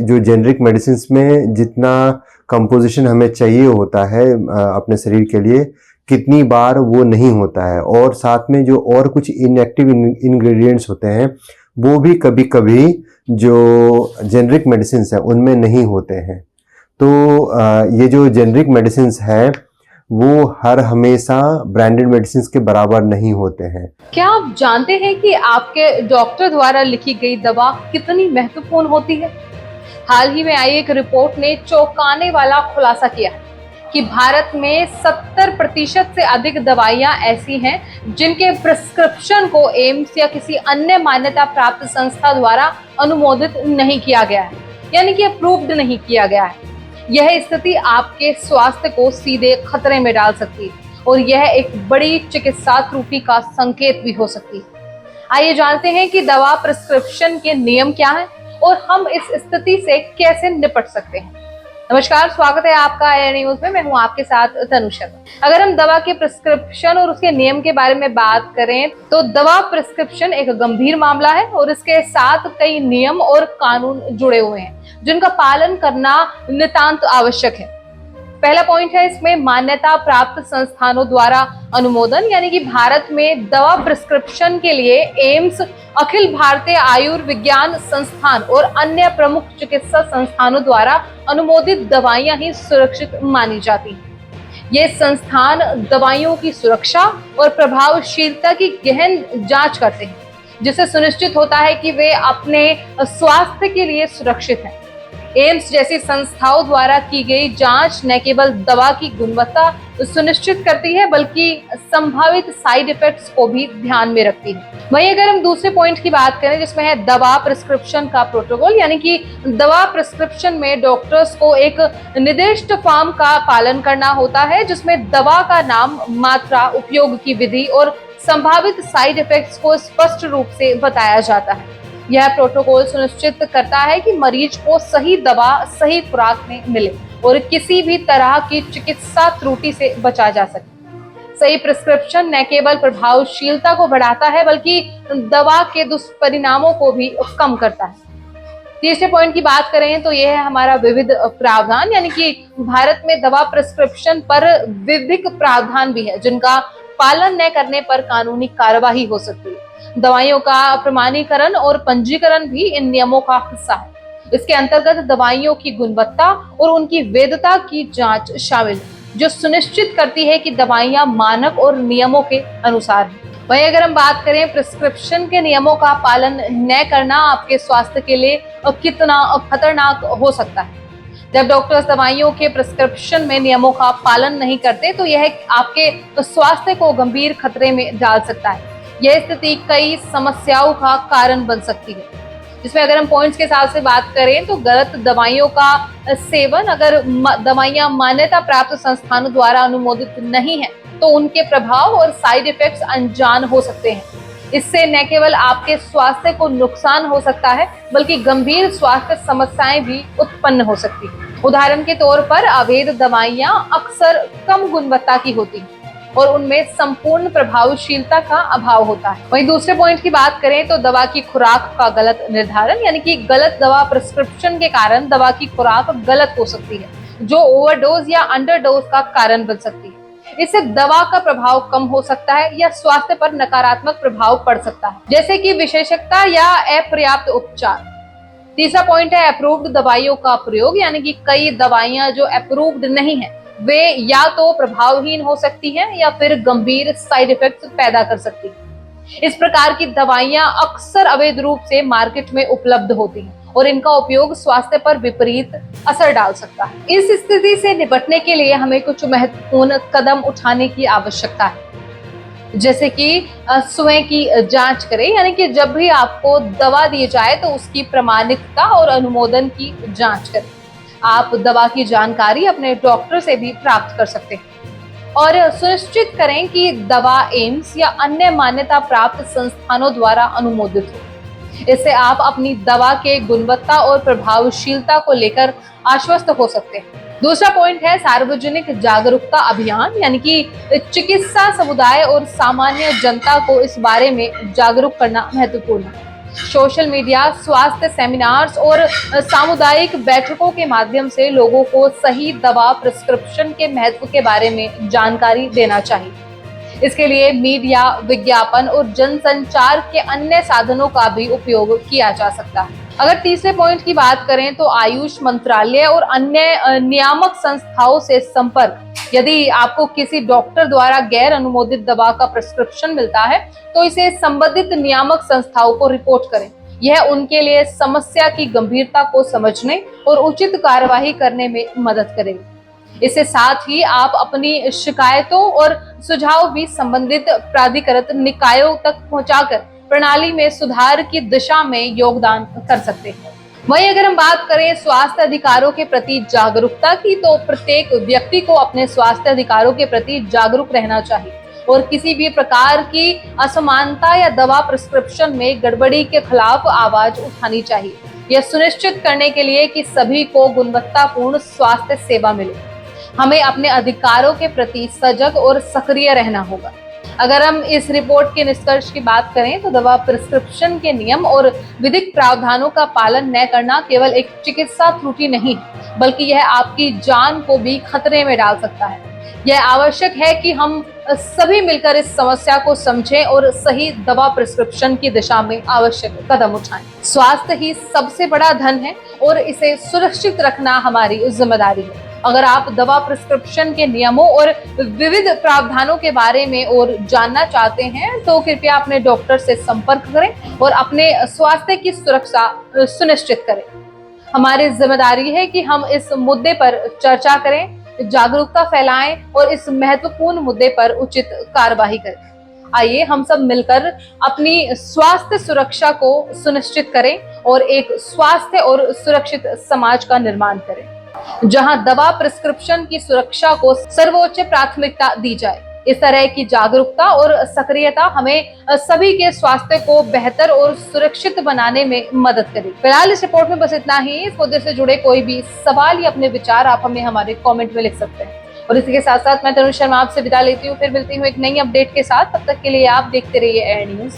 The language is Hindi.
जो जेनरिक मेडिसिन में जितना कंपोजिशन हमें चाहिए होता है अपने शरीर के लिए, कितनी बार वो नहीं होता है, और साथ में जो और कुछ इनएक्टिव इंग्रेडिएंट्स होते हैं वो भी कभी कभी जो जेनरिक मेडिसिन है उनमें नहीं होते हैं। तो ये जो जेनरिक मेडिसिन है वो हर हमेशा ब्रांडेड मेडिसिन के बराबर नहीं होते हैं। क्या आप जानते हैं कि आपके डॉक्टर द्वारा लिखी गई दवा कितनी महत्वपूर्ण होती है? हाल ही में आई एक रिपोर्ट ने चौंकाने वाला खुलासा किया है कि भारत में 70% से अधिक दवाइयां ऐसी हैं जिनके प्रिस्क्रिप्शन को एम्स या किसी अन्य मान्यता प्राप्त संस्था द्वारा अनुमोदित नहीं किया गया है, यानी कि अप्रूव्ड नहीं किया गया है। यह स्थिति आपके स्वास्थ्य को सीधे खतरे में डाल सकती है और यह एक बड़ी चिकित्सा त्रुटि का संकेत भी हो सकती है। आइए जानते हैं कि दवा प्रिस्क्रिप्शन के नियम क्या हैं और हम इस स्थिति से कैसे निपट सकते हैं। नमस्कार, स्वागत है आपका एयर न्यूज में। मैं हूं आपके साथ तनु शर्मा। अगर हम दवा के प्रिस्क्रिप्शन और उसके नियम के बारे में बात करें तो दवा प्रिस्क्रिप्शन एक गंभीर मामला है और इसके साथ कई नियम और कानून जुड़े हुए हैं जिनका पालन करना नितांत आवश्यक है। पहला पॉइंट है इसमें मान्यता प्राप्त संस्थानों द्वारा अनुमोदन, यानी कि भारत में दवा प्रिस्क्रिप्शन के लिए एम्स, अखिल भारतीय आयुर्विज्ञान संस्थान और अन्य प्रमुख चिकित्सा संस्थानों द्वारा अनुमोदित दवाइयां ही सुरक्षित मानी जाती हैं। ये संस्थान दवाइयों की सुरक्षा और प्रभावशीलता की गहन जांच करते हैं, जिससे सुनिश्चित होता है कि वे अपने स्वास्थ्य के लिए सुरक्षित हैं। एम्स जैसी संस्थाओं द्वारा की गई जांच न केवल दवा की गुणवत्ता सुनिश्चित करती है बल्कि संभावित साइड इफेक्ट्स को भी ध्यान में रखती है। वहीं अगर हम दूसरे पॉइंट की बात करें जिसमें है दवा प्रिस्क्रिप्शन का प्रोटोकॉल, यानी कि दवा प्रिस्क्रिप्शन में डॉक्टर्स को एक निर्दिष्ट फॉर्म का पालन करना होता है जिसमें दवा का नाम, मात्रा, उपयोग की विधि और संभावित साइड इफेक्ट्स को स्पष्ट रूप से बताया जाता है। यह प्रोटोकॉल सुनिश्चित करता है कि मरीज को सही दवा सही खुराक में मिले और किसी भी तरह की चिकित्सा त्रुटि से बचा जा सके। सही प्रिस्क्रिप्शन न केवल प्रभावशीलता को बढ़ाता है बल्कि दवा के दुष्परिणामों को भी कम करता है। तीसरे पॉइंट की बात करें तो यह है हमारा विविध प्रावधान, यानी कि भारत में दवा प्रिस्क्रिप्शन पर विविध प्रावधान भी है जिनका पालन न करने पर कानूनी कार्यवाही हो सकती है। दवाइयों का प्रमाणीकरण और पंजीकरण भी इन नियमों का हिस्सा है। इसके अंतर्गत दवाइयों की गुणवत्ता और उनकी वैधता की जांच शामिल है, जो सुनिश्चित करती है कि दवाइयां मानक और नियमों के अनुसार हैं। वहीं अगर हम बात करें प्रिस्क्रिप्शन के नियमों का पालन न करना आपके स्वास्थ्य के लिए कितना खतरनाक हो सकता है। जब डॉक्टर्स दवाइयों के प्रिस्क्रिप्शन में नियमों का पालन नहीं करते तो यह आपके स्वास्थ्य को गंभीर खतरे में डाल सकता है। यह स्थिति कई समस्याओं का कारण बन सकती है, जिसमें अगर हम पॉइंट्स के हिसाब से बात करें तो गलत दवाइयों का सेवन, अगर दवाइयां मान्यता प्राप्त संस्थानों द्वारा अनुमोदित नहीं है तो उनके प्रभाव और साइड इफेक्ट्स अनजान हो सकते हैं। इससे न केवल आपके स्वास्थ्य को नुकसान हो सकता है बल्कि गंभीर स्वास्थ्य समस्याएं भी उत्पन्न हो सकती हैं। उदाहरण के तौर पर अवैध दवाइयां अक्सर कम गुणवत्ता की होती हैं और उनमें संपूर्ण प्रभावशीलता का अभाव होता है। वहीं दूसरे पॉइंट की बात करें तो दवा की खुराक का गलत निर्धारण, यानी कि गलत दवा प्रिस्क्रिप्शन के कारण दवा की खुराक गलत हो सकती है जो ओवरडोज या अंडरडोज का कारण बन सकती है। इससे दवा का प्रभाव कम हो सकता है या स्वास्थ्य पर नकारात्मक प्रभाव पड़ सकता है, जैसे कि विशेषज्ञता या अपर्याप्त उपचार। तीसरा पॉइंट है अप्रूव्ड दवाइयों का प्रयोग, यानी कि कई दवाइयां जो अप्रूव्ड नहीं है वे या तो प्रभावहीन हो सकती हैं या फिर गंभीर साइड इफेक्ट्स पैदा कर सकती हैं। इस प्रकार की दवाइयां अक्सर अवैध रूप से मार्केट में उपलब्ध होती हैं और इनका उपयोग स्वास्थ्य पर विपरीत असर डाल सकता है। इस स्थिति से निपटने के लिए हमें कुछ महत्वपूर्ण कदम उठाने की आवश्यकता है, जैसे कि स्वयं की जांच करें, यानी कि जब भी आपको दवा दी जाए तो उसकी प्रमाणिकता और अनुमोदन की जांच करें। आप दवा की जानकारी अपने डॉक्टर से भी प्राप्त कर सकते हैं और सुनिश्चित करें कि दवा एम्स या अन्य मान्यता प्राप्त संस्थानों द्वारा अनुमोदित हो। इससे आप अपनी दवा के गुणवत्ता और प्रभावशीलता को लेकर आश्वस्त हो सकते हैं। दूसरा पॉइंट है सार्वजनिक जागरूकता अभियान, यानी कि चिकित्सा समुदाय और सामान्य जनता को इस बारे में जागरूक करना महत्वपूर्ण है। सोशल मीडिया, स्वास्थ्य सेमिनार्स और सामुदायिक बैठकों के माध्यम से लोगों को सही दवा प्रिस्क्रिप्शन के महत्व के बारे में जानकारी देना चाहिए। इसके लिए मीडिया, विज्ञापन और जनसंचार के अन्य साधनों का भी उपयोग किया जा सकता है। अगर तीसरे पॉइंट की बात करें तो आयुष मंत्रालय और अन्य नियामक संस्थाओं से संपर्क। यदि आपको किसी डॉक्टर द्वारा गैर अनुमोदित दवा का प्रिस्क्रिप्शन मिलता है तो इसे संबंधित नियामक संस्थाओं को रिपोर्ट करें। यह उनके लिए समस्या की गंभीरता को समझने और उचित कार्यवाही करने में मदद करेगी। इसके साथ ही आप अपनी शिकायतों और सुझाव भी संबंधित प्राधिकृत निकायों तक पहुंचाकर प्रणाली में सुधार की दिशा में योगदान कर सकते हैं। वहीं अगर हम बात करें स्वास्थ्य अधिकारों के प्रति जागरूकता की, तो प्रत्येक व्यक्ति को अपने स्वास्थ्य अधिकारों के प्रति जागरूक रहना चाहिए और किसी भी प्रकार की असमानता या दवा प्रिस्क्रिप्शन में गड़बड़ी के खिलाफ आवाज उठानी चाहिए। यह सुनिश्चित करने के लिए कि सभी को गुणवत्तापूर्ण स्वास्थ्य सेवा मिले, हमें अपने अधिकारों के प्रति सजग और सक्रिय रहना होगा। अगर हम इस रिपोर्ट के निष्कर्ष की बात करें तो दवा प्रिस्क्रिप्शन के नियम और विधिक प्रावधानों का पालन न करना केवल एक चिकित्सा त्रुटि नहीं, बल्कि यह आपकी जान को भी खतरे में डाल सकता है। यह आवश्यक है कि हम सभी मिलकर इस समस्या को समझें और सही दवा प्रिस्क्रिप्शन की दिशा में आवश्यक कदम उठाएं। स्वास्थ्य ही सबसे बड़ा धन है और इसे सुरक्षित रखना हमारी जिम्मेदारी है। अगर आप दवा प्रिस्क्रिप्शन के नियमों और विविध प्रावधानों के बारे में और जानना चाहते हैं तो कृपया अपने डॉक्टर से संपर्क करें और अपने स्वास्थ्य की सुरक्षा सुनिश्चित करें। हमारी जिम्मेदारी है कि हम इस मुद्दे पर चर्चा करें, जागरूकता फैलाएं और इस महत्वपूर्ण मुद्दे पर उचित कार्यवाही करें। आइए हम सब मिलकर अपनी स्वास्थ्य सुरक्षा को सुनिश्चित करें और एक स्वास्थ्य और सुरक्षित समाज का निर्माण करें, जहां दवा प्रिस्क्रिप्शन की सुरक्षा को सर्वोच्च प्राथमिकता दी जाए। इस तरह की जागरूकता और सक्रियता हमें सभी के स्वास्थ्य को बेहतर और सुरक्षित बनाने में मदद करेगी। फिलहाल इस रिपोर्ट में बस इतना ही। इस मुद्दे से जुड़े कोई भी सवाल या अपने विचार आप हमें हमारे कमेंट में लिख सकते हैं। और इसी के साथ साथ मैं तनु शर्मा आपसे विदा लेती हूँ। फिर मिलती हूँ एक नई अपडेट के साथ। तब तक के लिए आप देखते रहिए एयर न्यूज।